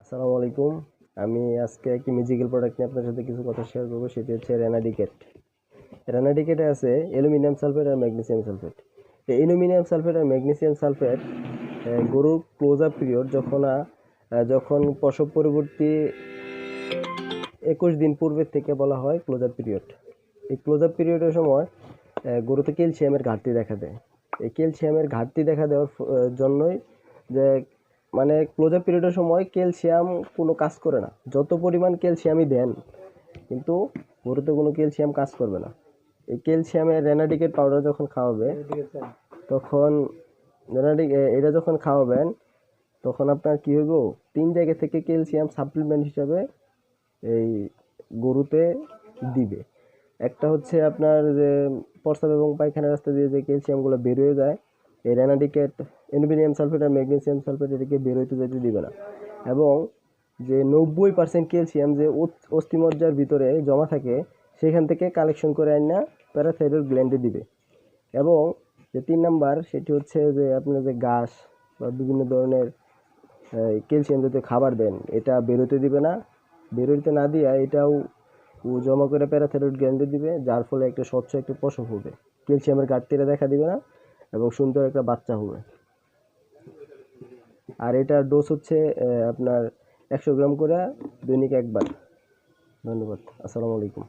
আসসালামু আলাইকুম। আমি আজকে একটি মিউজিক্যাল প্রোডাক্ট নিয়ে আপনার সাথে কিছু কথা শেয়ার করব। সেটি হচ্ছে রেনাডিকেট। রেনাডিকেটে আছে অ্যালুমিনিয়াম সালফেট আর ম্যাগনেসিয়াম সালফেট। এই অ্যালুমিনিয়াম সালফেট আর ম্যাগনেসিয়াম সালফেট গরুর ক্লোজ আপ পিরিয়ড যখন প্রসব পরবর্তী 21 দিন পূর্বের থেকে বলা হয় ক্লোজ আপ পিরিয়ড। এই ক্লোজ আপ পিরিয়ডের সময় গরুতে ক্যালসিয়ামের ঘাটতি দেখা দেয়। এই ক্যালসিয়ামের ঘাটতি দেখা দেওয়ার জন্যই যে মানে ক্লোজ আপ পিরিয়ডের সময় ক্যালসিয়াম কোনো কাজ করে না। যত পরিমাণ ক্যালসিয়ামই দেন কিন্তু গরুতে কোনো ক্যালসিয়াম কাজ করবে না। এই ক্যালসিয়ামের রেনাডিকেট পাউডার যখন খাওয়াবে তখন এটা যখন খাওয়াবেন তখন আপনার কী হইব, 3 জায়গা থেকে ক্যালসিয়াম সাপ্লিমেন্ট হিসাবে এই গরুতে দিবে। একটা হচ্ছে আপনার যে প্রস্রাব এবং পায়খানার রাস্তা দিয়ে যে ক্যালসিয়ামগুলো বের হয়ে যায়, এই রেনাডিকেট অ্যালুমিনিয়াম সালফেট আর ম্যাগনেসিয়াম সালফেট এটাকে বের হইতে যেতে দিবে না। এবং যে 90% ক্যালসিয়াম যে অস্থিমজ্জার ভিতরে জমা থাকে সেখান থেকে কালেকশন করে আনা প্যারাথাইরয়েড গ্ল্যান্ডে দিবে। এবং যে 3 নাম্বার সেটি হচ্ছে যে আপনার যে ঘাস বা বিভিন্ন ধরনের ক্যালসিয়াম জাতীয় খাবার দেন এটা বেরোতে দিবে না। বেরোতে না দিয়ে এটাও জমা করে প্যারাথাইরয়েড গ্ল্যান্ডে দিবে, যার ফলে একটা স্বচ্ছ একটা প্রসব হবে, ক্যালসিয়ামের ঘাটতিটা দেখা দিবে না এবং সুন্দর একটা বাচ্চা হবে। আর এটার ডোজ হচ্ছে আপনার 100 গ্রাম করে দৈনিক একবার। ধন্যবাদ। আসসালামু আলাইকুম।